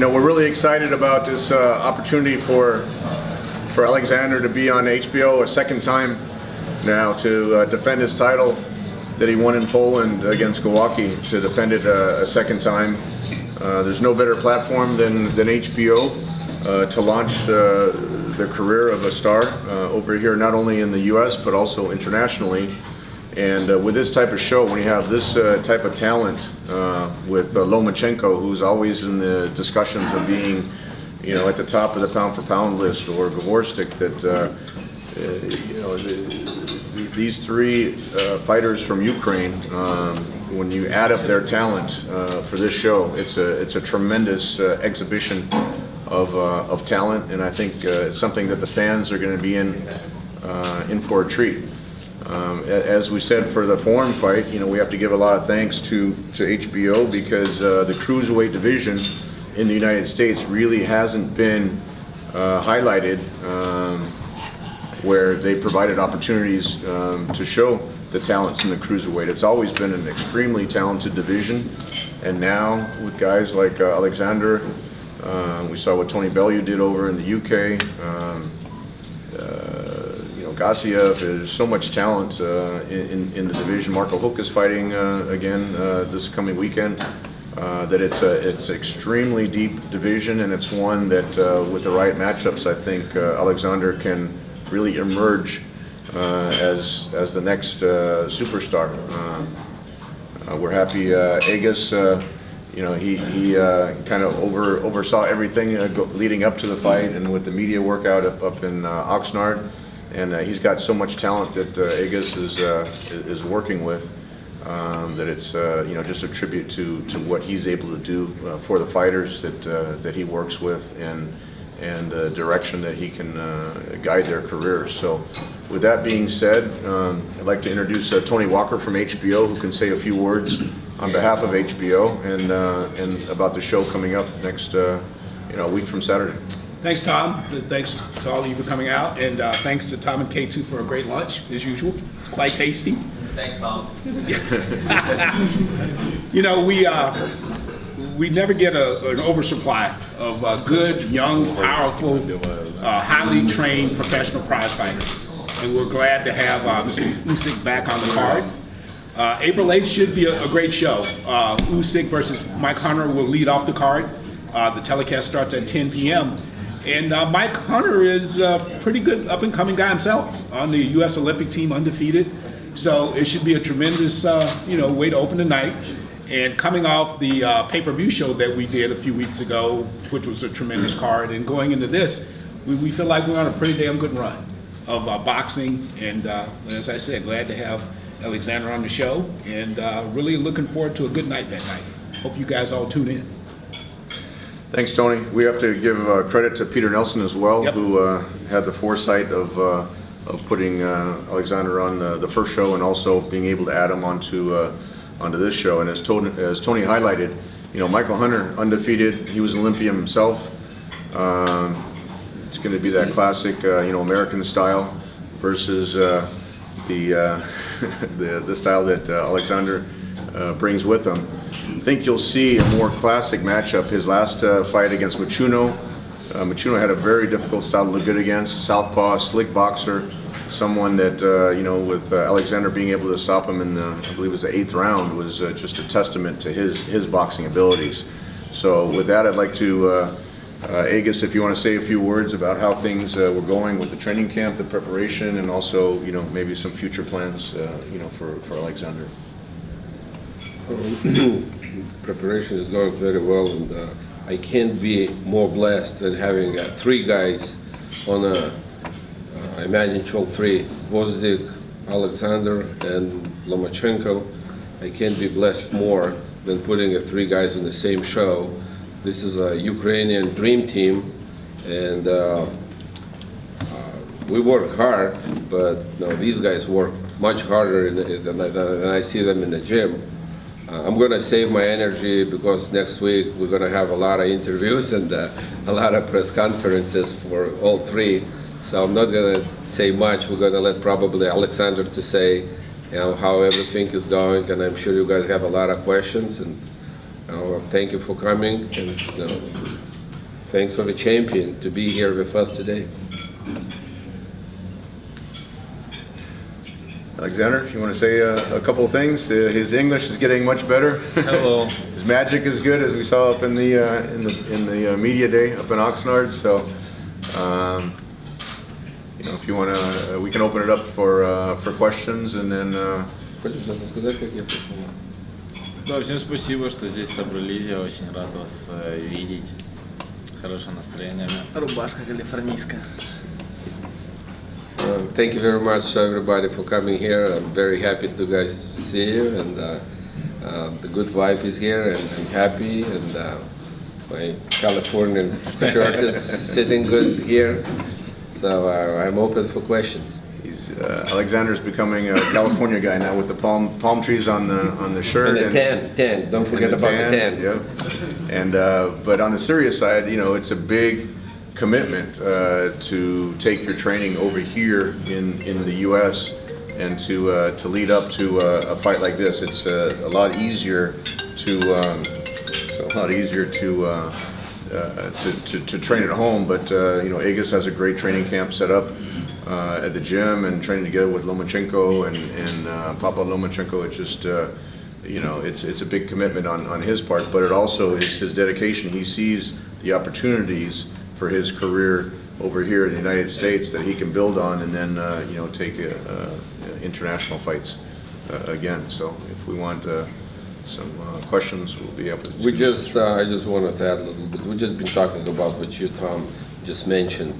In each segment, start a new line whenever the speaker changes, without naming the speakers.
We're really excited about this opportunity for Oleksandr to be on HBO a second time now to defend his title that he won in Poland against Milwaukee, to defend it a second time. There's no better platform than HBO to launch the career of a star over here, not only in the U.S. but also internationally. And with this type of show, when you have this type of talent with Lomachenko, who's always in the discussions of being, at the top of the pound-for-pound list, or Dvorak, that these three fighters from Ukraine, when you add up their talent for this show, it's a tremendous exhibition of talent, and I think it's something that the fans are going to be in for a treat. As we said for the foreign fight, we have to give a lot of thanks to HBO, because the cruiserweight division in the United States really hasn't been highlighted, where they provided opportunities to show the talents in the cruiserweight. It's always been an extremely talented division, and now with guys like Oleksandr, we saw what Tony Bellew did over in the UK. Gassiev, there's so much talent in the division. Marco Huck is fighting again this coming weekend. That it's an extremely deep division, and it's one that with the right matchups, I think Oleksandr can really emerge as the next superstar. We're happy Agas, he kind of oversaw everything leading up to the fight, and with the media workout up in Oxnard. And he's got so much talent that Agas is working with, that it's just a tribute to what he's able to do for the fighters that he works with, and the direction that he can guide their careers. So, with that being said, I'd like to introduce Tony Walker from HBO, who can say a few words on behalf of HBO and about the show coming up next week from Saturday.
Thanks, Tom. Thanks to all of you for coming out, and thanks to Tom and Kay too for a great lunch, as usual. It's quite tasty.
Thanks, Tom.
We never get an oversupply of good, young, powerful, highly trained professional prize fighters, and we're glad to have Mr. Usyk back on the card. April 8th should be a great show. Usyk versus Mike Hunter will lead off the card. The telecast starts at 10 p.m. And Mike Hunter is a pretty good up-and-coming guy himself, on the U.S. Olympic team, undefeated. So it should be a tremendous, way to open the night. And coming off the pay-per-view show that we did a few weeks ago, which was a tremendous card, and going into this, we feel like we're on a pretty damn good run of boxing. And as I said, glad to have Oleksandr on the show, and really looking forward to a good night that night. Hope you guys all tune in.
Thanks, Tony. We have to give credit to Peter Nelson as well,
Yep.
who had the foresight of putting Oleksandr on the first show, and also being able to add him onto this show. And as Tony highlighted, Michael Hunter, undefeated. He was an Olympian himself. It's going to be that classic, American style versus the style that Oleksandr brings with him. I think you'll see a more classic matchup. His last fight against Machuno. Machuno had a very difficult style to look good against. Southpaw, slick boxer, someone that, with Oleksandr being able to stop him in I believe it was the 8th round, was just a testament to his boxing abilities. So with that, I'd like to, Agas, if you want to say a few words about how things were going with the training camp, the preparation, and also, maybe some future plans, for Oleksandr.
Preparation is going very well, and I can't be more blessed than having three guys on I manage all three: Usyk, Oleksandr, and Lomachenko. I can't be blessed more than putting three guys on the same show. This is a Ukrainian dream team, and we work hard, but these guys work much harder than I see them in the gym. I'm going to save my energy, because next week we're going to have a lot of interviews and a lot of press conferences for all three. So I'm not going to say much. We're going to let probably Oleksandr to say how everything is going, and I'm sure you guys have a lot of questions. And thank you for coming, and thanks for the champion to be here with us today.
Alexander, you want to say a couple of things? His English is getting much better.
Hello.
His magic is good, as we saw up in the media day up in Oxnard. So, if you want to, we can open it up for questions, and then.
Хочешь что-то сказать, как я пришел?
Да, всем спасибо, что здесь собрались. Я очень рад вас видеть. Хорошее настроение. Рубашка калифорнийская.
Thank you very much, everybody, for coming here. I'm very happy to guys see you, and the good vibe is here, and I'm happy, and my Californian shirt is sitting good here, so I'm open for questions.
Alexander's becoming a California guy now with the palm trees on the shirt
And the tan. Don't forget about the tan.
Yeah. And but on the serious side, it's a big commitment to take your training over here in the U.S. and to lead up to a fight like this. It's a lot easier to train at home, but Aegis has a great training camp set up at the gym and training together with Lomachenko and Papa Lomachenko. It's just it's a big commitment on his part, but it also is his dedication. He sees the opportunities for his career over here in the United States that he can build on, and then take international fights again. So if we want some questions, we'll be able to.
I just wanted to add a little bit. We've just been talking about what you, Tom, just mentioned,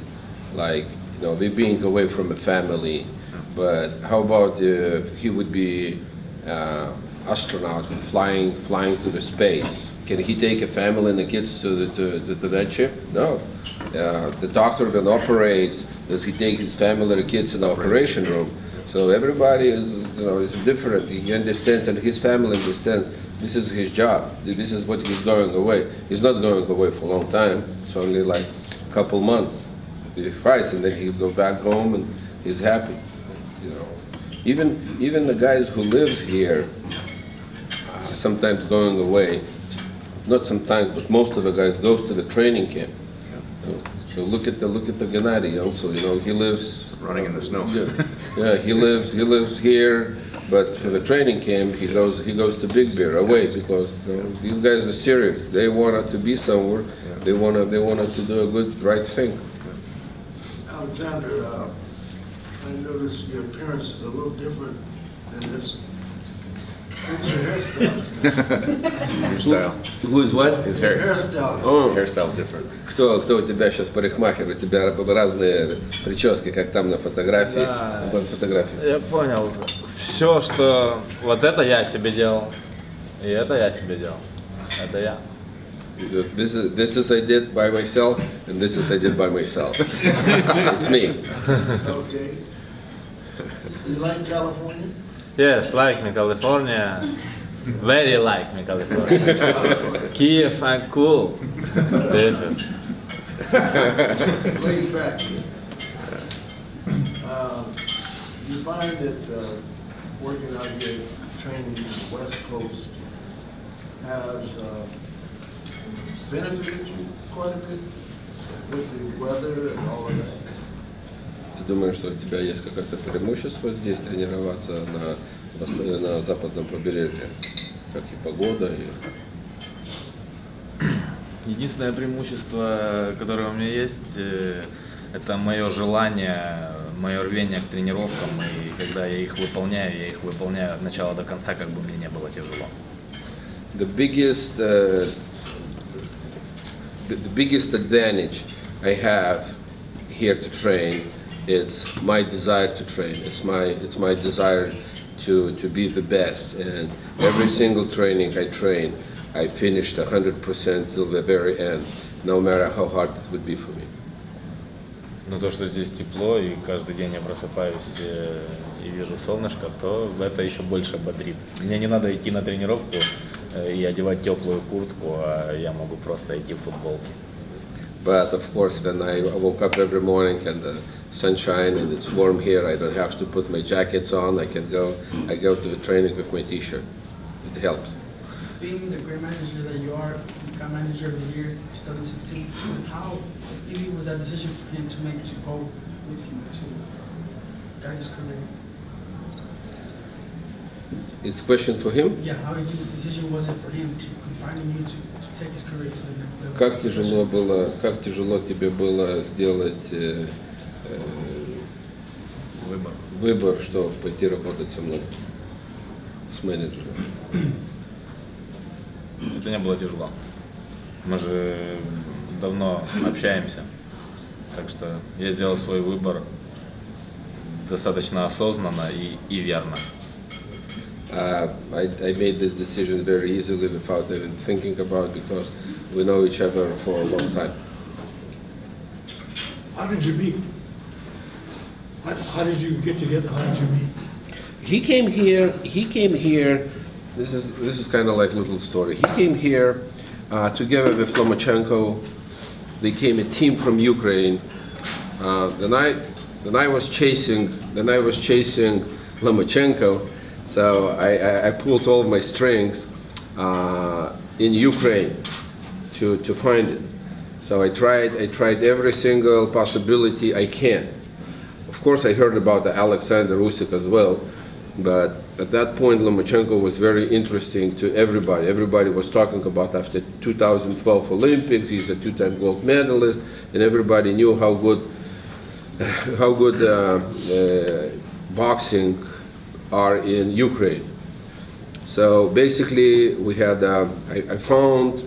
like we being away from a family. But how about if he would be astronaut and flying to the space? Can he take a family and the kids to that ship? No. The doctor then operates. Does he take his family and the kids in the operation room? So everybody is different. He understands, and his family understands. This is his job. This is what he's going away. He's not going away for a long time. It's only like a couple months. He fights, and then he goes back home, and he's happy. Even the guys who live here, sometimes going away. Not sometimes, but most of the guys goes to the training camp. So look at the Gennady also. He lives
running in the snow.
Yeah, he lives here, but for the training camp he goes to Big Bear away, because these guys are serious. They wanted to be somewhere. They wanted to do a good right thing.
Alexander, I noticed your appearance is a little different than this. What's your hairstyle?
Your style.
Who's what?
His hair.
Hairstyle.
Hairstyle's different.
Кто у тебя сейчас парикмахер? У тебя разные прически, как там на фотографии.
Да.
На фотографии.
Я понял. Все, что вот это я себе делал, и это я себе делал. Это я.
This is I did by myself, and this is I did by myself. It's me.
Okay. You like California?
Yes, like me, California. Very like me, California. Kiev, I'm cool. This is.
Laid back. You find that working out here, training in the West Coast, has benefited you quite a bit with the weather and all of that?
Ты думаешь, что у тебя есть какое-то преимущество здесь тренироваться на западном побережье? Как и погода, и...
Единственное преимущество, которое у меня есть, это мое желание, мое рвение к тренировкам, и когда я их выполняю от начала до конца, как бы мне не было тяжело.
The biggest advantage I have here to train, it's my desire to train. It's my desire to be the best. And every single training I train, I finished 100% till the very end, no matter how hard it would be for me.
Но то, что здесь тепло, и каждый день я просыпаюсь и вижу солнышко, то это еще больше бодрит. Мне не надо идти на тренировку и одевать теплую куртку, а я могу просто идти в футболке.
But of course, when I woke up every morning and the sunshine and it's warm here, I don't have to put my jackets on. I go to the training with my t-shirt. It helps.
being the great manager that you are, you got manager of the year 2016, how easy was that decision for him to make to go with you to guide his career?
It's a question for him.
Yeah, how easy the decision was it for him to confine in you to take his career to the next level?
Как тяжело тебе было сделать выбор, что пойти работать со мной, с менеджером?
Это не было тяжело. Мы же давно общаемся, так что я сделал свой выбор достаточно осознанно и верно.
I made this decision very easily without even thinking about it because we know each other for a long time.
How did you meet? How did you get together? How did you meet?
He came here, this is kind of like a little story. He came here together with Lomachenko. They came a team from Ukraine. Then I was chasing Lomachenko, so I pulled all my strings in Ukraine to find it. So I tried every single possibility I can. Of course, I heard about the Oleksandr Usyk as well, but at that point, Lomachenko was very interesting to everybody. Everybody was talking about after 2012 Olympics. He's a two-time gold medalist, and everybody knew how good boxing are in Ukraine. So basically, we had I found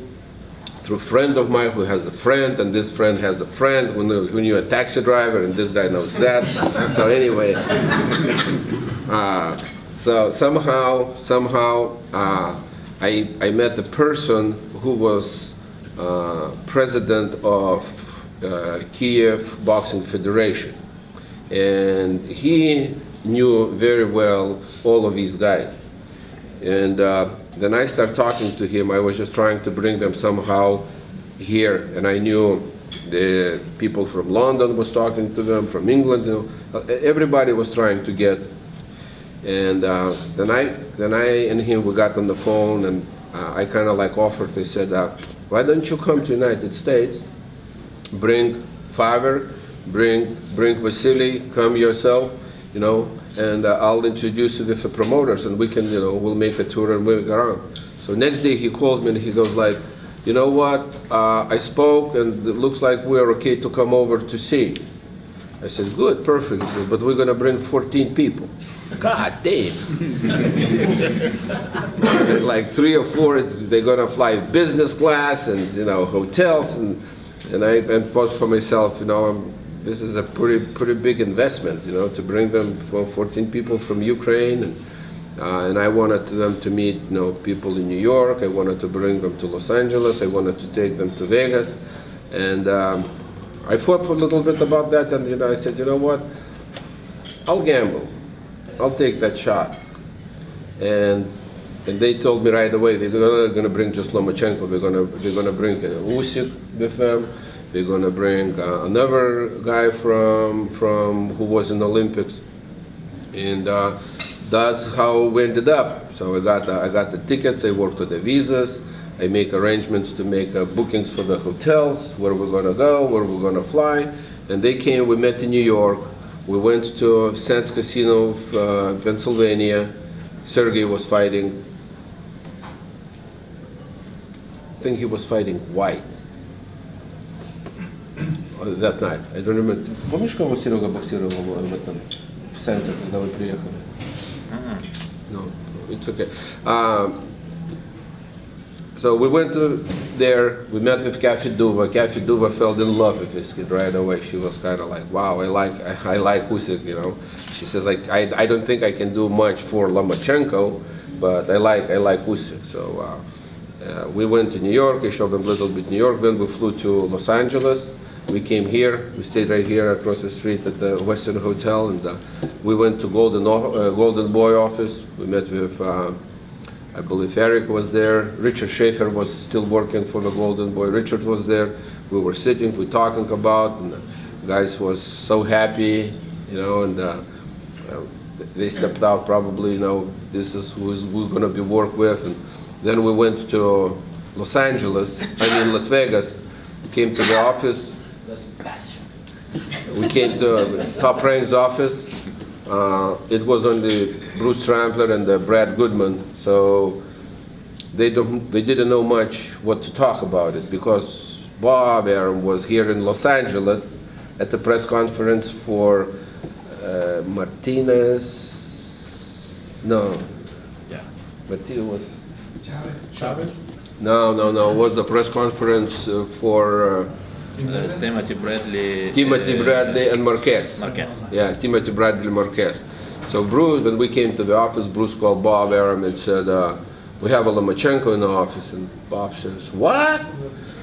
through a friend of mine who has a friend, and this friend has a friend who knew a taxi driver, and this guy knows that. So anyway, so somehow I met the person who was president of Kiev Boxing Federation, and he knew very well all of these guys. And then I started talking to him. I was just trying to bring them somehow here, and I knew the people from London was talking to them, from England. You know, everybody was trying to get. And then I and him, we got on the phone, and I kind of like offered. I said, "Why don't you come to United States? Bring Faber, bring Vasily, come yourself, you know." And I'll introduce you with the promoters, and we can, you know, we'll make a tour and move around. So next day he calls me and he goes like, "You know what? I spoke, and it looks like we're okay to come over to see." I said, "Good, perfect." He said, "But we're gonna bring 14 people." God damn! Like 3 or 4, they're gonna fly business class and, you know, hotels, and I thought for myself, you know, this is a pretty big investment, you know, to bring them 14 people from Ukraine, and I wanted them to meet, you know, people in New York. I wanted to bring them to Los Angeles. I wanted to take them to Vegas, and I thought for a little bit about that, and, you know, I said, you know what, I'll gamble, I'll take that shot, and they told me right away they're not going to bring just Lomachenko. They're going to bring Usyk with them. They're going to bring another guy from who was in the Olympics, and that's how we ended up. So I got the tickets. I worked with the visas. I make arrangements to make bookings for the hotels, where we're going to go, where we're going to fly. And they came. We met in New York. We went to Sands Casino, Pennsylvania. Sergey was fighting. I think he was fighting White. That night. I don't remember. Помнишь, кого Серега боксировал в этом в Сенсе, когда вы приехали? No, it's okay. So we went to there. We met with Kathy Duva. Kathy Duva fell in love with this kid right away. She was kind of like, "Wow, I like Usyk," you know. She says, like, I don't think I can do much for Lomachenko, but I like Usyk. So we went to New York. I showed them a little bit New York. Then we flew to Los Angeles. We came here. We stayed right here across the street at the Western Hotel, and we went to Golden Boy office. We met with, I believe Eric was there. Richard Schaefer was still working for the Golden Boy. Richard was there. We were sitting, we talking about, and the guys was so happy, you know, and they stepped out probably, you know, this is who we're going to be work with, and Then we went to Las Vegas, came to the office. We came to Top Rank's office. It was only Bruce Trampler and Brad Goodman, so they didn't know much what to talk about it, because Bob Arum was here in Los Angeles at the press conference for Martinez. No,
Yeah.
Martinez was.
Chavez?
No, it was a press conference for
Timothy Bradley.
Timothy Bradley and Marquez.
Marquez.
Yeah, Timothy Bradley Marquez. So Bruce, when we came to the office, Bruce called Bob Arum and said, we have a Lomachenko in the office. And Bob says, what?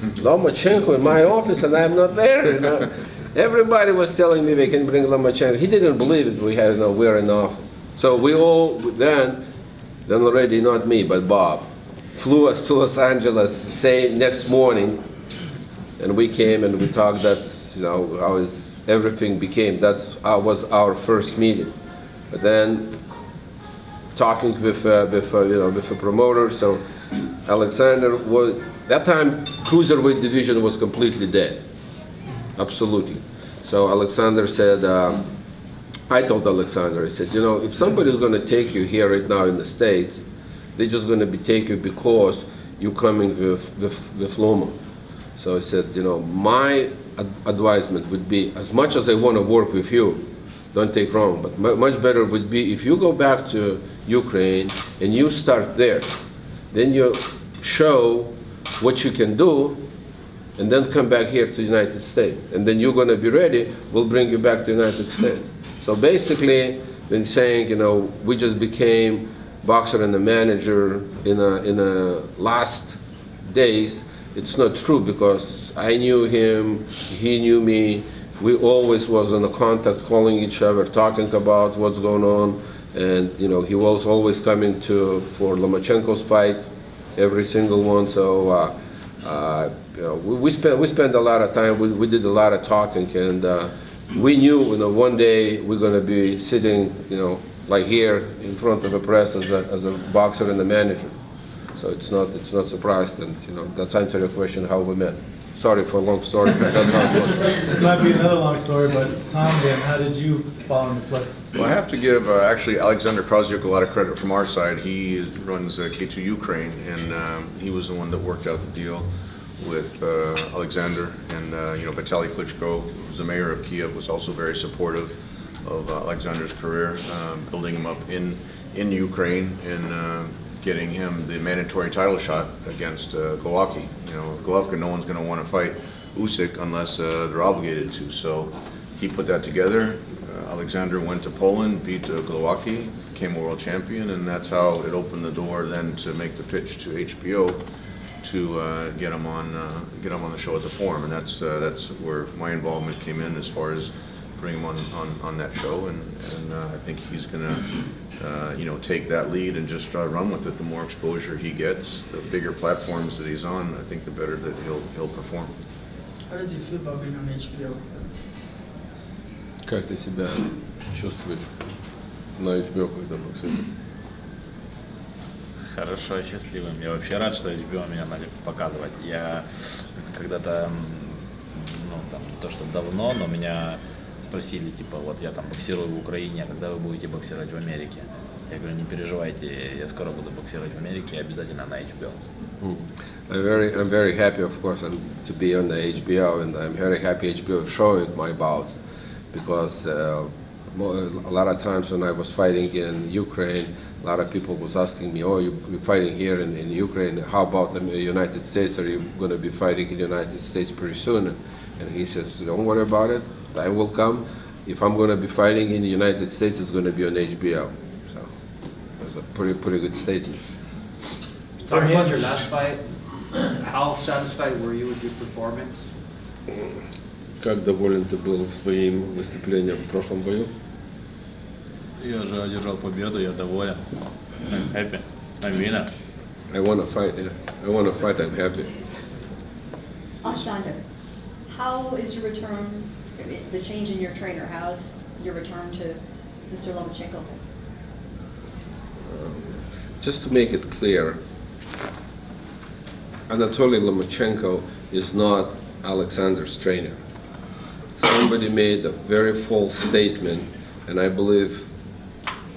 Lomachenko in my office and I'm not there? You know? Everybody was telling me they can bring Lomachenko. He didn't believe it. We're in the office. So we all, then already not me, but Bob, flew us to Los Angeles, say next morning, and we came and we talked. That's how everything became. That was our first meeting. But then talking with a promoter. So Oleksandr was that time cruiserweight division was completely dead, absolutely. So Oleksandr said, I told Oleksandr, I said, if somebody's going to take you here right now in the States, they're just going to be taking you because you're coming with Loma. So I said, my advisement would be, as much as I want to work with you, don't take wrong, but much better would be if you go back to Ukraine and you start there, then you show what you can do, and then come back here to the United States. And then you're going to be ready, we'll bring you back to the United States. So basically, when saying, we just became boxer and a manager in the last days, it's not true, because I knew him, he knew me. We always was in a contact, calling each other, talking about what's going on, and he was always coming for Lomachenko's fight, every single one. So we spent a lot of time. We did a lot of talking, and we knew one day we're going to be sitting like here in front of the press as a boxer and a manager. So it's not surprised, and that's answer your question how we met. Sorry for a long story, but that's how it was.
This might be another long story, but Tom, then, how did you fall into play?
Well, I have to give actually Alexander Krasyuk a lot of credit from our side. He runs K2 Ukraine, and he was the one that worked out the deal with Alexander. And Vitaly Klitschko, who's the mayor of Kiev, was also very supportive of Alexander's career, building him up in Ukraine and getting him the mandatory title shot against Golovkin. With Golovkin, no one's going to want to fight Usyk unless they're obligated to. So he put that together. Alexander went to Poland, beat Golovkin, became a world champion, and that's how it opened the door then to make the pitch to HBO to get him on the show at the Forum, and that's where my involvement came in as far as bring him on that show, and I think he's gonna take that lead and just run with it. The more exposure he gets, the bigger platforms that he's on, I think the better that he'll perform.
How does he feel about being on HBO?
Как ты себя чувствуешь на HBO, когда боксируешь?
Хорошо, счастливым. Я вообще рад, что HBO меня начали показывать. Я когда-то, не то что давно, но меня спросили, вот я там боксирую в Украине, а когда вы будете боксировать в Америке? Я говорю, не переживайте, я скоро буду боксировать в Америке, обязательно на HBO.
I'm very happy, of course, to be on the HBO, and I'm very happy HBO is showing my bouts, because a lot of times when I was fighting in Ukraine, a lot of people was asking me, oh, you're fighting here in Ukraine, how about the United States? Are you going to be fighting in the United States pretty soon? And he says, don't worry about it, I will come. If I'm going to be fighting in the United States, it's going to be on HBO. So that's a pretty good statement.
Talking about your last fight, how satisfied were you with your performance?
Как доволен ты был своим выступлением в прошлом бою?
Я же одержал победу, я доволен. I'm happy. I'm winner.
I want to fight, yeah. I want to fight, I'm happy.
Oleksandr, how is your return, the change in your trainer, how's your return to Mr. Lomachenko?
Just to make it clear, Anatoly Lomachenko is not Alexander's trainer. Somebody made a very false statement, and I believe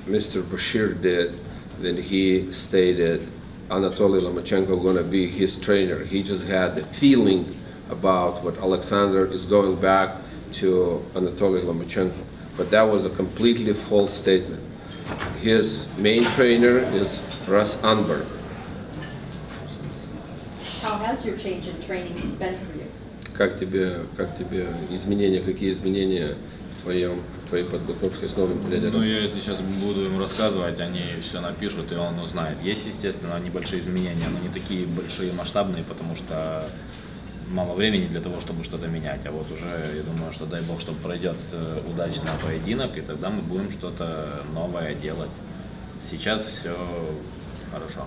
Mr. Bashir did, then he stated Anatoly Lomachenko going to be his trainer. He just had the feeling about what Alexander is going back to Anatoly Lomachenko. But that was a completely false statement. His main trainer is Russ Anberg.
How has your change in training been for you?
Как тебе изменения, какие изменения в твоей подготовке с новым тренером?
Ну, я если сейчас буду ему рассказывать, они все напишут, и он узнает. Есть, естественно, небольшие изменения, но не такие большие, масштабные, потому что мало времени для того, чтобы что-то менять. А вот уже, я думаю, что дай бог, чтобы пройдет удачно поединок, и тогда мы будем что-то новое делать. Сейчас все хорошо.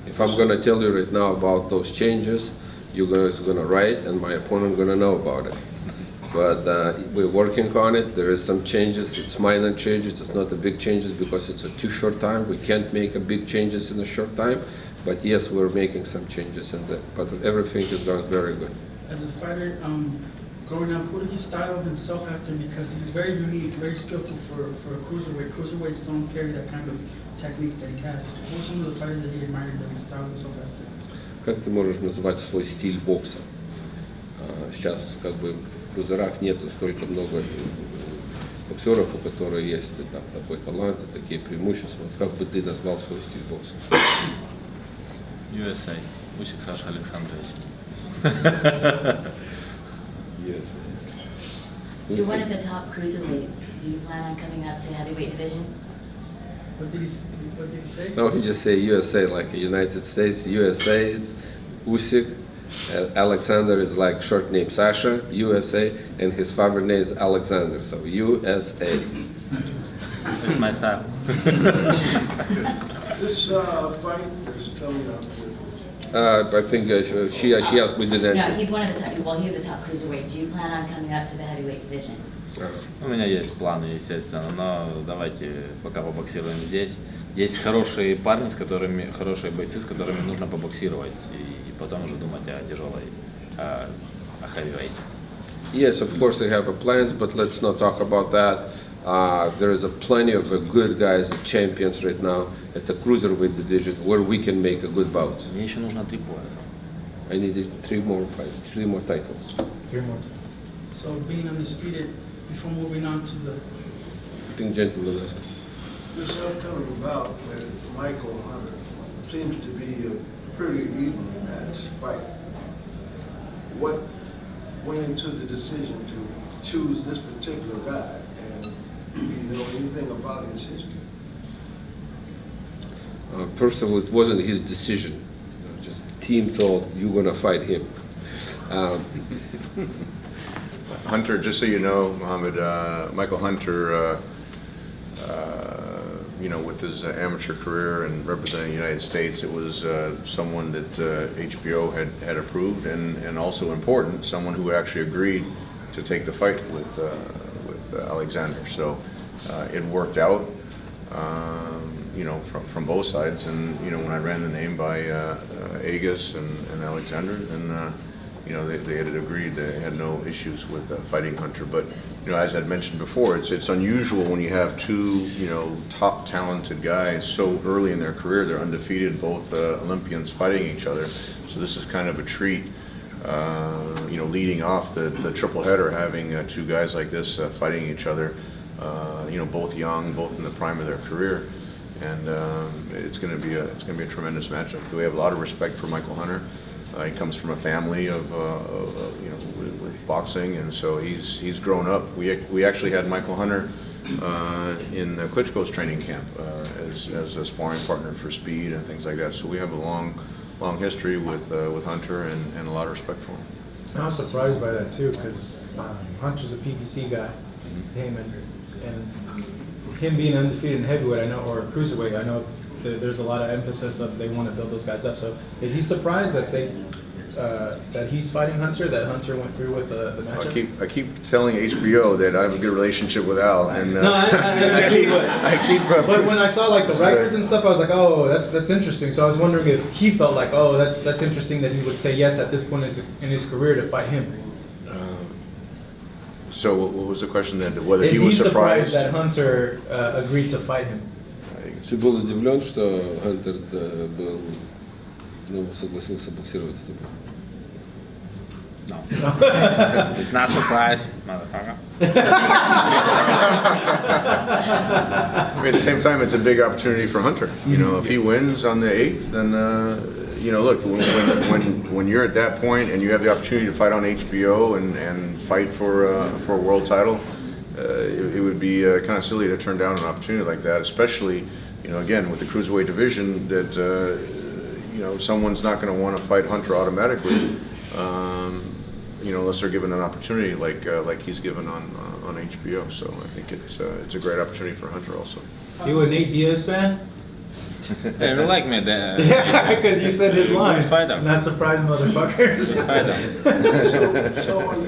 If I'm going to tell you right now about those changes, you guys are going to write, and my opponent going to know about it. But we're working on it. There is some changes. It's minor changes. It's not the big changes because it's a too short time. We can't make a big changes in a short time. But yes, we're making some changes, but everything is going very good.
As a fighter, growing up, who did he style himself after? Because he's very unique, very skillful for a cruiserweight. Cruiserweights don't carry that kind of technique that he has. Who are some of the fighters that he admired that he styled himself after?
Как ты можешь назвать свой стиль бокса? Сейчас как бы в крузерах нету столько много боксеров, у которых есть такой талант, такие преимущества. Вот как бы ты назвал свой стиль бокса?
USA. Усик Саша Александрович.
You're one of the top cruiserweights. Do you plan on coming up to heavyweight division?
What did he say?
No, he just say USA like United States. USA is Usyk. Alexander is like short name Sasha, USA, and his father name is Alexander, so USA.
It's my style.
This fight is coming up with,
I think she asked me the
No,
answer.
he's one of the top. Well, he's the top cruiserweight. Do you plan on coming up to the heavyweight division?
У меня есть планы, естественно, но давайте пока побоксируем здесь. Есть хорошие парни, хорошие бойцы, с которыми нужно побоксировать, и потом уже думать о тяжелой, о heavyweight.
Yes, of course they have a plans, but let's not talk about that. There is plenty of good guys, champions right now at the cruiserweight division where we can make a good bout.
Мне еще нужно 3 пояса.
I needed 3 more titles.
3 more.
So being undisputed, before moving on to the
I think gentlemen,
this upcoming bout with Michael Hunter seems to be a pretty evenly matched fight. What went into the decision to choose this particular guy? And do you know anything about his history?
first of all, it wasn't his decision. Just team told you're going to fight him.
Hunter, just so you know, Mohammed, Michael Hunter, with his amateur career and representing the United States, it was someone that HBO had approved, and also important, someone who actually agreed to take the fight with Alexander. So it worked out, from both sides. And when I ran the name by Agus and Alexander, then they had agreed. They had no issues with fighting Hunter. But as I'd mentioned before, it's unusual when you have two top talented guys so early in their career. They're undefeated, both Olympians fighting each other. So this is kind of a treat. Leading off the triple header, having two guys like this fighting each other. Both young, both in the prime of their career, and it's going to be a tremendous matchup. We have a lot of respect for Michael Hunter. He comes from a family of with boxing, and so he's grown up. We actually had Michael Hunter in Klitschko's training camp as a sparring partner for speed and things like that. So we have a long history with Hunter and a lot of respect for him.
I was surprised by that too, because Hunter's a PBC guy, him and him being undefeated in heavyweight, or cruiserweight, I know there's a lot of emphasis of they want to build those guys up. So is he surprised that that he's fighting Hunter, that Hunter went through with the matchup?
I keep telling HBO that I have a good relationship with Al, and
No,
I keep.
But when I saw like the records and stuff, I was like, oh, that's interesting. So I was wondering if he felt like, oh, that's interesting that he would say yes at this point in his career to fight him.
So what was the question then? Whether
Is
he was surprised?
that Hunter agreed to fight him?
Ты был удивлен, что Хантер был, согласился боксировать с тобой?
No. It's not surprise, motherfucker.
I mean, at the same time, it's a big opportunity for Hunter. You know, if he wins on the 8th, then you know, look, when you're at that point and you have the opportunity to fight on HBO and fight for a world title, it would be kind of silly to turn down an opportunity like that, especially, you know, again with the cruiserweight division, that you know, someone's not going to want to fight Hunter automatically. You know, unless they're given an opportunity like he's given on HBO. So I think it's a great opportunity for Hunter also.
You a Nate Diaz fan?
Hey, you like me there?
Yeah, because you said his line.
Fighter.
Not surprised, motherfucker.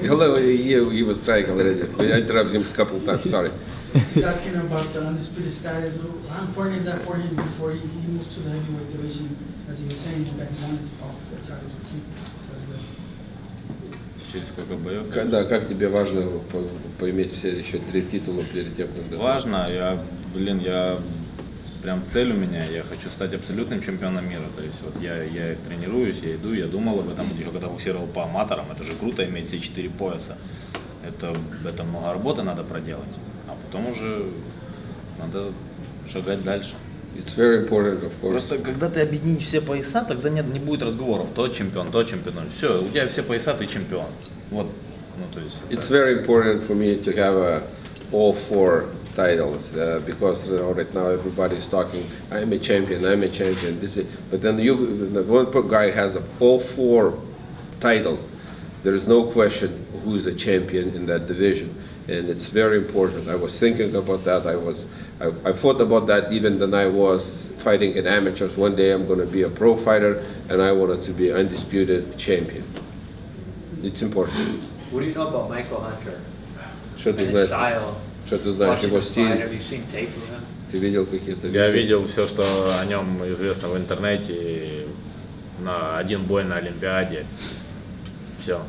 Hello, he was trying already. I interrupted him a couple of times, sorry.
He's asking about the undisputed status. How important is that for him before he moves to the heavyweight division? As he was saying, that he wanted all 4 titles to keep.
Через сколько боев?
Да, как тебе важно поиметь все еще 3 титула перед тем, когда...
Важно, я прям цель у меня, я хочу стать абсолютным чемпионом мира. То есть вот я тренируюсь, я иду, я думал об этом, еще когда боксировал по аматорам, это же круто иметь все 4 пояса. Это много работы надо проделать, а потом уже надо шагать дальше.
It's very important, of course.
Просто когда ты объединишь все пояса, тогда не будет разговоров. Тот чемпион. Все, у тебя все пояса, ты чемпион. Вот, ну то есть.
It's very important for me to have all 4 titles because right now everybody's talking. I'm a champion. This is, but then the one guy has all 4 titles. There is no question who's a champion in that division. And it's very important. I was thinking about that. I thought about that even when I was fighting in amateurs. One day I'm going to be a pro fighter, and I wanted to be undisputed champion. It's important.
What do you know about Michael Hunter?
Что ты
And his
знаешь?
style?
Что ты знаешь
Watching
его
him fight,
стиль?
have you seen tape of him?
Ты видел какие-то?
Я видел все, что о нем известно в интернете, на один бой на Олимпиаде. Все.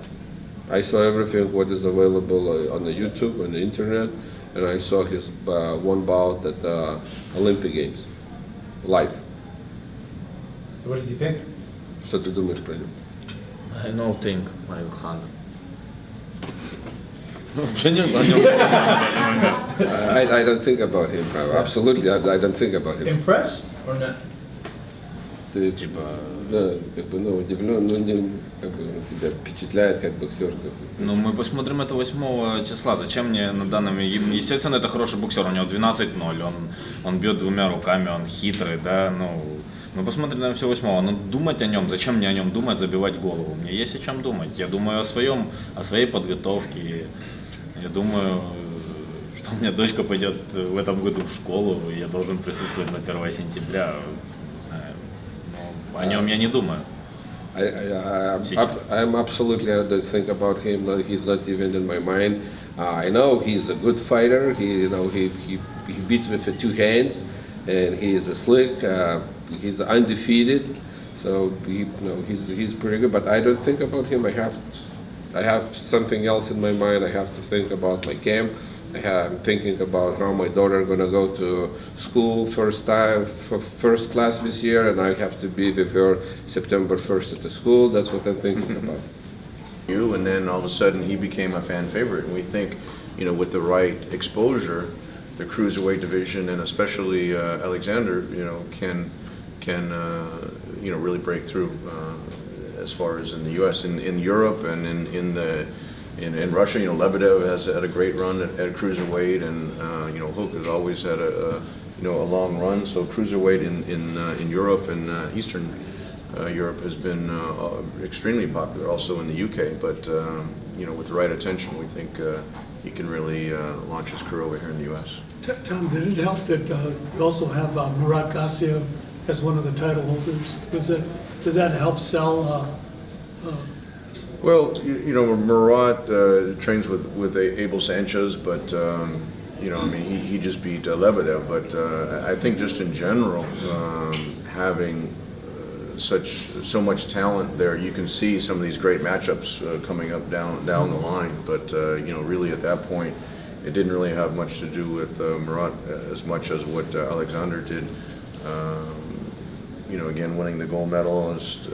I saw everything what is available on the YouTube, on the internet, and I saw his one bout at the Olympic Games, live.
So what does he think?
Что ты думаешь про него?
I know think, Michael Hunter.
I don't think about him. Absolutely, I don't think about him.
Impressed or not?
Ты
Типа,
да, как бы, ну, удивлен, ну, не, как бы, тебя впечатляет как боксер. Как бы.
ну мы посмотрим это 8 числа. Зачем мне на данном... Естественно, это хороший боксер, у него 12-0, он бьет 2 руками, он хитрый, да, ну... Мы посмотрим на все 8-го, но думать о нем, зачем мне о нем думать, забивать голову? Мне есть о чем думать. Я думаю о своей подготовке. Я думаю, что у меня дочка пойдет в этом году в школу, и я должен присутствовать на 1 сентября. Не знаю, но о нем я не думаю.
I'm absolutely, I don't think about him. No, he's not even in my mind. I know he's a good fighter. He beats with 2 hands, and he is slick. He's undefeated, so he's pretty good. But I don't think about him. I have something else in my mind. I have to think about my camp. I'm thinking about how my daughter gonna go to school first class this year, and I have to be with her September 1st at the school. That's what I'm thinking about.
And then all of a sudden he became a fan favorite, and we think, you know, with the right exposure, the cruiserweight division and especially Oleksandr, you know, can you know, really break through as far as in the U.S. in Europe and in Russia. You know, Lebedev has had a great run at cruiserweight, and you know, Hook has always had a long run. So cruiserweight in Europe and Eastern Europe has been extremely popular, also in the UK. But you know, with the right attention, we think he can really launch his career over here in the U.S.
Tom, did it help that you also have Murat Gassiev as one of the title holders? Did that help sell
Well, you know, Murat trains with Abel Sanchez, but you know, I mean, he just beat Lebedev. But I think just in general, having so much talent there, you can see some of these great matchups coming up down the line. But you know, really at that point, it didn't really have much to do with Murat as much as what Oleksandr did. You know, again, winning the gold medalist.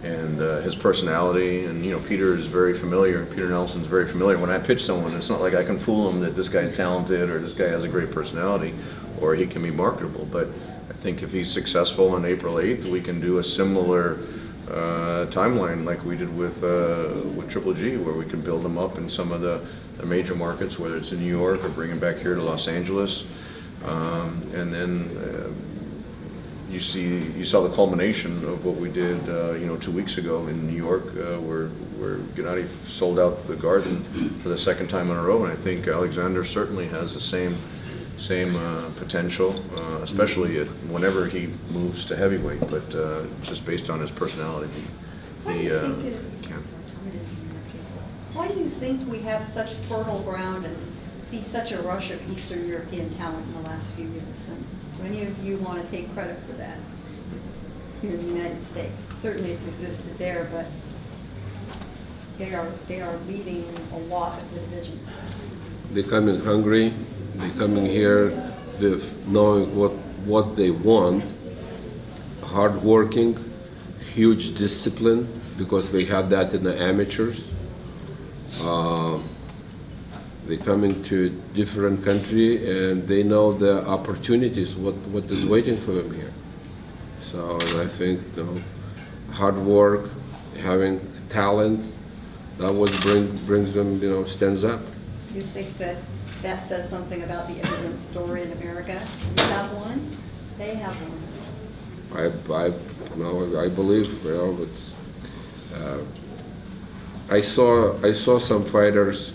And his personality, and you know, Peter is very familiar. Peter Nelson's very familiar. When I pitch someone, it's not like I can fool him that this guy's talented or this guy has a great personality, or he can be marketable. But I think if he's successful on April 8th, we can do a similar timeline like we did with Triple G, where we can build him up in some of the major markets, whether it's in New York or bring him back here to Los Angeles, and then. You saw the culmination of what we did, you know, 2 weeks ago in New York, where Gennady sold out the Garden for the second time in a row, and I think Oleksandr certainly has the same potential, especially whenever he moves to heavyweight. But just based on his personality,
why do you think we have such fertile ground and see such a rush of Eastern European talent in the last few years? And do any of you want to take credit for that here in the United States? Certainly it's existed there, but they are leading a lot of the divisions.
They come in hungry, they coming here with knowing what they want, hardworking, huge discipline, because we had that in the amateurs. They come into a different country and they know the opportunities, what is waiting for them here. So I think, you know, hard work, having talent, that what brings them, you know, stands up.
You think that says something about the immigrant story in America? We have one, they have one.
I believe, you know, it's, I saw some fighters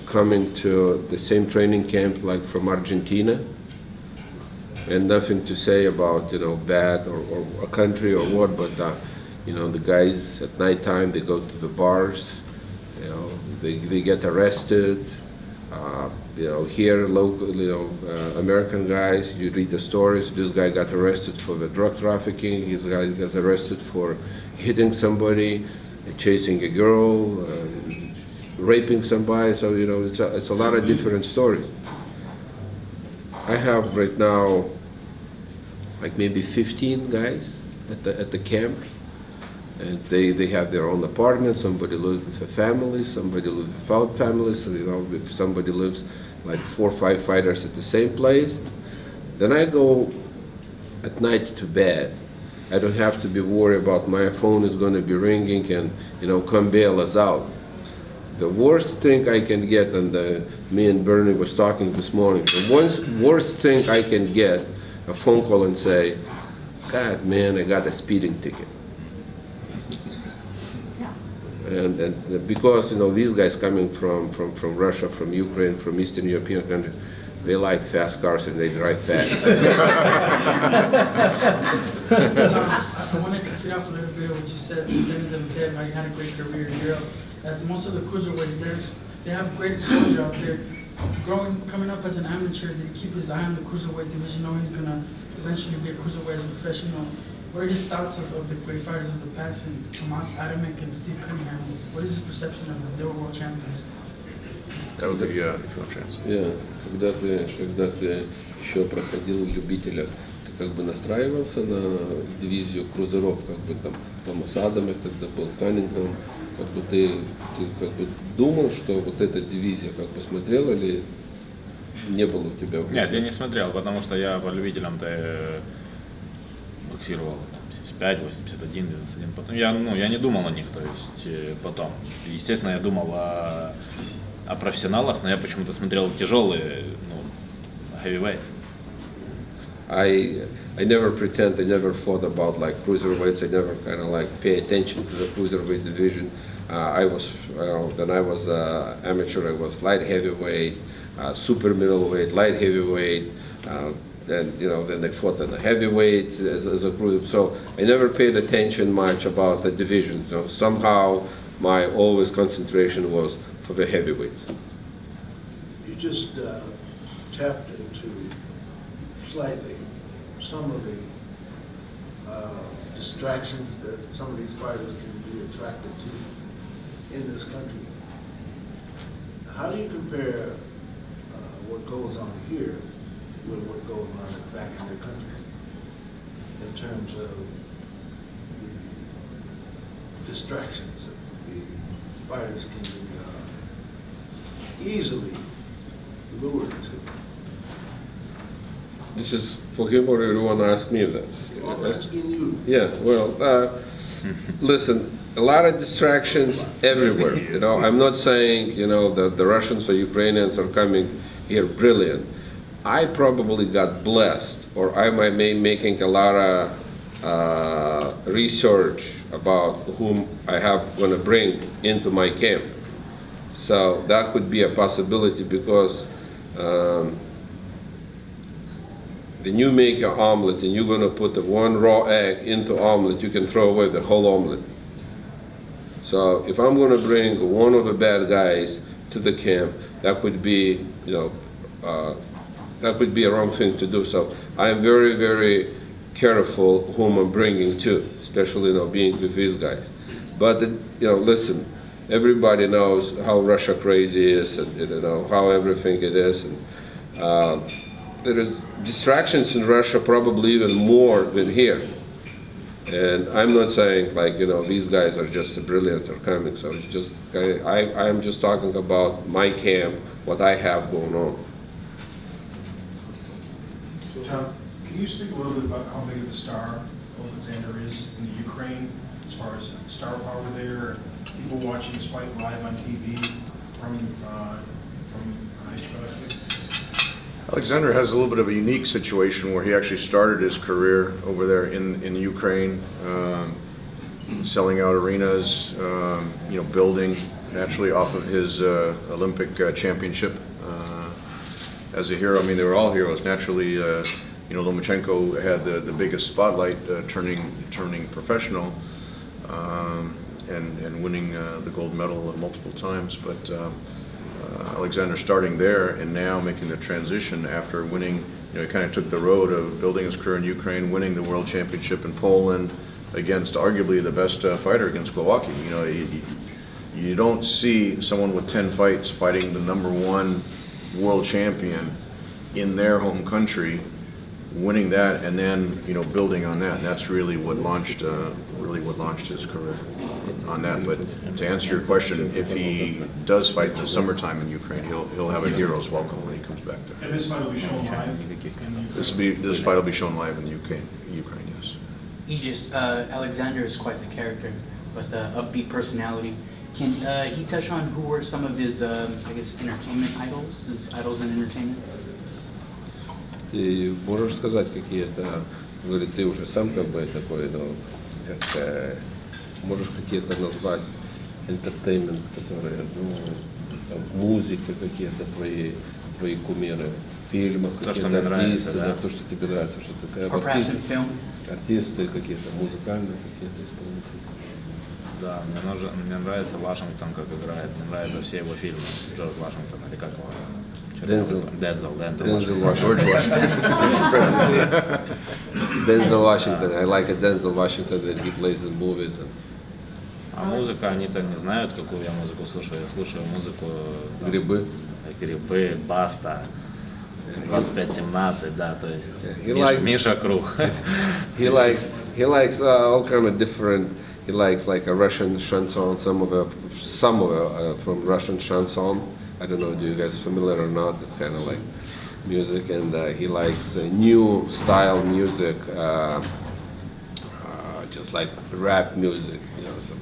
coming to the same training camp like from Argentina, and nothing to say about, you know, bad or a country or what, but you know, the guys at nighttime, they go to the bars, you know, they get arrested. You know, here local, you know, American guys, you read the stories, this guy got arrested for the drug trafficking, this guy got arrested for hitting somebody, chasing a girl, raping somebody. So, you know, it's a lot of different stories. I have right now like maybe 15 guys at the camp, and they have their own apartment. Somebody lives with a family, somebody lives without family. So, you know, if somebody lives like 4 or 5 fighters at the same place, then I go at night to bed. I don't have to be worried about my phone is going to be ringing and, you know, come bail us out. The worst thing I can get, and me and Bernie was talking this morning, the worst thing I can get, a phone call and say, God, man, I got a speeding ticket. And because, you know, these guys coming from Russia, from Ukraine, from Eastern European countries, they like fast cars and they drive fast.
I wanted to feed off a little bit of what you said. Dennis Lebedev, how he had a great career in Europe. As most of the cruiserweights, they have great exposure out there. Coming up as an amateur, did he keep his eye on the cruiserweight division, knowing he's gonna eventually be a cruiserweight as a professional? What are his thoughts of the great fighters of the past, and Tomas Adamek and Steve Cunningham? What is his perception of them? They were world champions.
That would be, if you want a chance.
Yeah, когда ты еще проходил в любителях, ты как бы настраивался на дивизию крузеров, как бы там Томас Адамек тогда был, Каннингем, как бы ты как бы думал, что вот эта дивизия как бы смотрел, или не было у тебя?
Нет, я не смотрел, потому что я по любителям-то боксировал 75, 81, 91. Потом я не думал о них, то есть потом. Естественно, я думал о профессионалах, но я почему-то смотрел тяжелые, heavyweight.
I never thought about like cruiserweights. I never kind of like pay attention to the cruiserweight division. When I was amateur, I was light heavyweight, super middleweight, light heavyweight, and then they fought in the heavyweights as a group. So I never paid attention much about the divisions. Somehow my always concentration was for the heavyweights.
You just tapped into slightly some of the distractions that some of these fighters can be attracted to in this country. How do you compare what goes on here with what goes on back in their country in terms of the distractions that the fighters can be easily lured to?
This is for him, or you want to ask me that?
I'm asking you.
Yeah, well, listen, a lot of distractions everywhere. I'm not saying, that the Russians or Ukrainians are coming here brilliant. I probably got blessed, or I might be making a lot of research about whom I have going to bring into my camp. So that could be a possibility, because then you make an omelet and you're going to put the one raw egg into omelet, you can throw away the whole omelet. So if I'm going to bring one of the bad guys to the camp, that could be, that could be a wrong thing to do. So I'm very, very careful whom I'm bringing to, especially being with these guys. But listen, everybody knows how Russia crazy is, and how everything it is, and there is distractions in Russia probably even more than here. And I'm not saying these guys are just brilliant or coming. So it's just I'm just talking about my camp, what I have going on.
Tom, can you speak a little bit about how big of a star Oleksandr is in the Ukraine, as far as star power there, people watching his fight live on TV from HBO?
Oleksandr has a little bit of a unique situation where he actually started his career over there in Ukraine, selling out arenas, building naturally off of his Olympic championship as a hero. I mean, they were all heroes. Naturally, Lomachenko had the biggest spotlight, turning professional and winning the gold medal multiple times. But Oleksandr starting there and now making the transition after winning, he kind of took the road of building his career in Ukraine, winning the world championship in Poland against arguably the best fighter against Slovakia. You don't see someone with 10 fights fighting the #1 world champion in their home country, winning that and then building on that. And that's really what launched his career on that. But to answer your question, if he does fight in the summertime in Ukraine, he'll have a hero's welcome when he comes back there.
And this fight will be shown live in Ukraine?
This fight will be shown live in the Ukraine, yes.
Aegis, Oleksandr is quite the character with an upbeat personality. Can he touch on who were some of his, entertainment idols, his idols in entertainment?
Ты можешь сказать какие-то, говорит, ты уже сам такой, можешь какие-то назвать entertainment, которые, там, музыка какие-то твои кумиры, в фильмах, какие-то артисты, да, то, что тебе нравится, что такое. Артисты какие-то, музыкальные какие-то исполнители.
Да, мне нравится Вашингтон, как играет, мне нравятся все его фильмы, Джордж Вашингтон, или как его?
Дензел Washington. I like Denzel Washington when he plays in movies.
А музыка, они-то не знают, какую я музыку слушаю. Я слушаю музыку... Грибы, Баста, 25-17, да, то есть Миша Круг.
He likes all kind of different. He likes like a Russian chanson, some of it from Russian chanson. I don't know, do you guys familiar or not? It's kind of like music, and he likes new style music, just like rap music, some.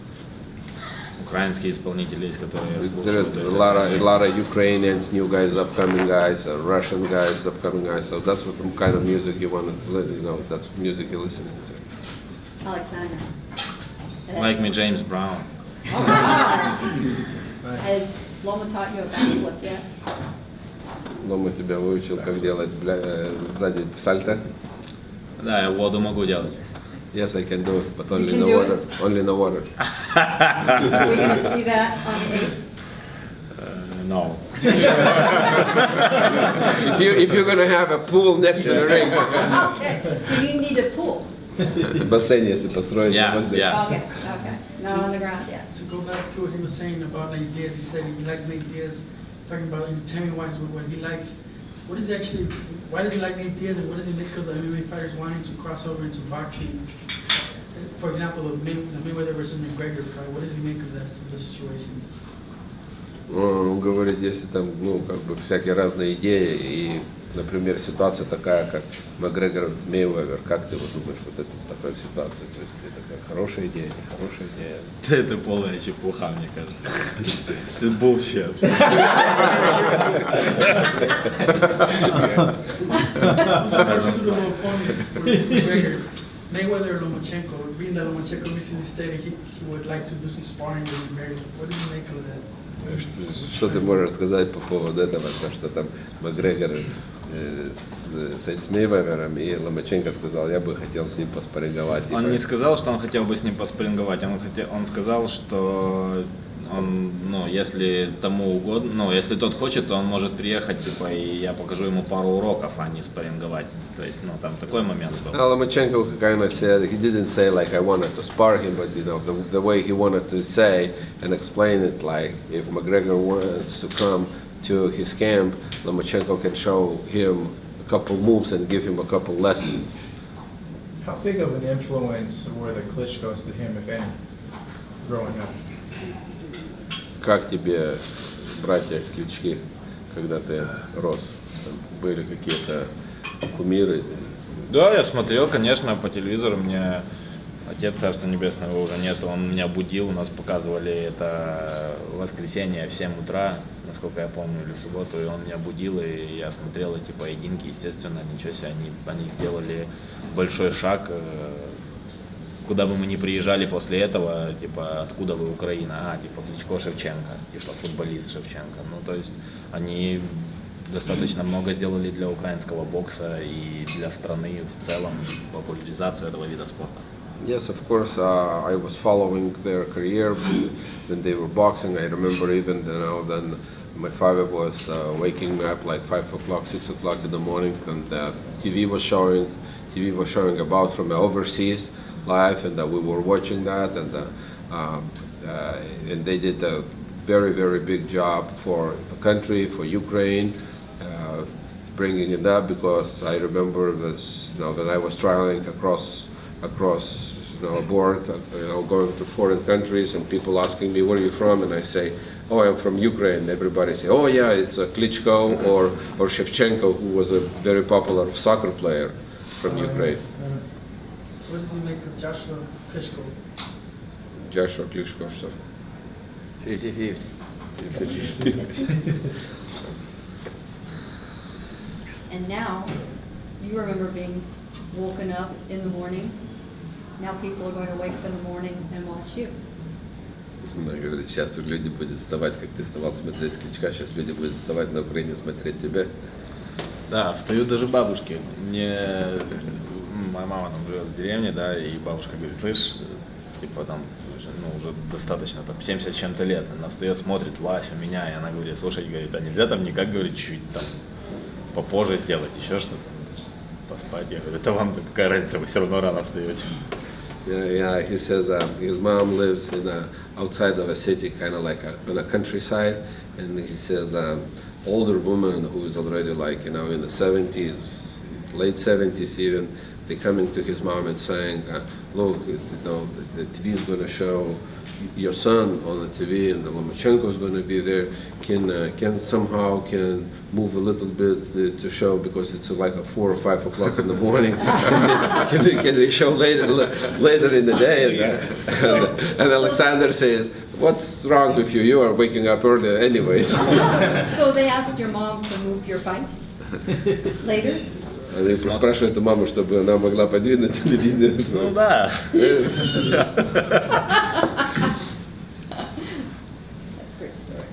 Украинские исполнители есть, которые я слушаю.
There's a lot of Ukrainians, new guys, upcoming guys, Russian guys, upcoming guys. So that's what kind of music you want to, that's music you're listening to.
Oleksandr.
Like me, James Brown.
Has Loma taught you a backflip yet?
Лома тебя выучил, как делать сзади сальто?
Да, я воду могу делать.
Yes, I can do it, but
You
only
can
no
do
water.
it?
Only no water.
We're gonna see that on the 8th.
No.
If you're gonna have a pool next to the ring,
Okay, so you need a pool.
бассейн, если построить.
Yeah,
возле.
yeah.
Okay, okay, not on the ground yet.
To go back to what he was saying about Nate Diaz, he said he likes Nate Diaz, talking about timing-wise what he likes. What is actually, why does he like Nate Diaz, and what does he make of the MMA fighters wanting to cross over into boxing? For example, the Mayweather versus McGregor fight, what does he make of those situations?
Он говорит, если там, ну, как бы всякие разные идеи, и, например, ситуация такая, как Макгрегор Мейвезер, как ты вот думаешь, вот это в такой ситуации, то есть это такая хорошая идея, нехорошая идея?
Это полная чепуха, мне кажется. Это bullshit.
Who's the more suitable opponent for McGregor? Mayweather or Lomachenko? Being that Lomachenko recently stated he would like to do some sparring with McGregor. What do you make of that?
Что ты можешь сказать по поводу этого, то, что там Макгрегор с Мейвезером и Ломаченко сказал, я бы хотел с ним поспарринговать.
Он не сказал, что он хотел бы с ним поспарринговать, он сказал, что он, ну, если тому угодно, ну, если тот хочет, то он может приехать, типа, и я покажу ему пару уроков, а не спарринговать. То есть, ну, там такой момент был.
Lomachenko kind of said, he didn't say like I wanted to spar him, but you know, the way he wanted to say and explain it, like if McGregor wants to come to his camp, Lomachenko can show him a couple moves and give him a couple lessons.
How big of an influence were the Klitschko's to him, if any, growing up?
Как тебе братья Клички, когда ты рос? Там были какие-то кумиры?
Да, я смотрел, конечно, по телевизору. Мне отец, царство небесное, уже нет, он меня будил, у нас показывали это в воскресенье в 7 утра, насколько я помню, или в субботу, и он меня будил, и я смотрел эти поединки, естественно, ничего себе, они сделали большой шаг. Куда бы мы ни приезжали после этого, типа, откуда вы, Украина? Типа, Кличко Шевченко, типа, футболист Шевченко. Ну, то есть, они достаточно много сделали для украинского бокса и для страны в целом, популяризацию этого вида спорта.
Yes, of course. I was following their career when they were boxing. I remember even, you know, then my father was waking me up like 5 o'clock, 6 o'clock in the morning, and TV was showing about from the overseas live, and we were watching that, and they did a very, very big job for the country, for Ukraine, bringing it up, because I remember this, you know, that I was traveling across you know, abroad, you know, going to foreign countries, and people asking me, where are you from? And I say, oh, I'm from Ukraine. Everybody say, oh yeah, it's a Klitschko or Shevchenko, who was a very popular soccer player from Ukraine.
What does he make of Joshua Klitschko?
Joshua Klitschko, что?
50-50.
And now, you remember being woken up in the morning. Now people are going to wake up in the morning and watch you.
Она говорит, сейчас люди будут вставать, как ты вставал смотреть Кличка, сейчас люди будут вставать на Украине смотреть тебя.
Да, встают даже бабушки. Моя мама там живет в деревне, да, и бабушка говорит, слышь, типа там, ну, уже достаточно, там, 70 с чем-то лет. Она встает, смотрит, Вася, меня, и она говорит, слушай, говорит, а нельзя там никак, говорит, чуть-чуть там попозже сделать, еще что-то, поспать. Я говорю, это вам-то какая разница, вы все равно рано встаете.
Yeah, he says his mom lives in outside of a city, kind of like on a countryside, and he says older woman who is already like, you know, in the 70s, late 70s even, they coming to his mom and saying, look, you know, the TV is going to show your son on the TV, and the Lomachenko is going to be there. Can somehow move a little bit to show, because it's like a 4 or 5 o'clock in the morning. Can they show later in the day? And Oleksandr says, what's wrong with you? You are waking up early anyways.
So they asked your mom to move your fight later?
Они спрашивают маму, чтобы она могла подвинуть телевизор.
Ну да.
That's a great story.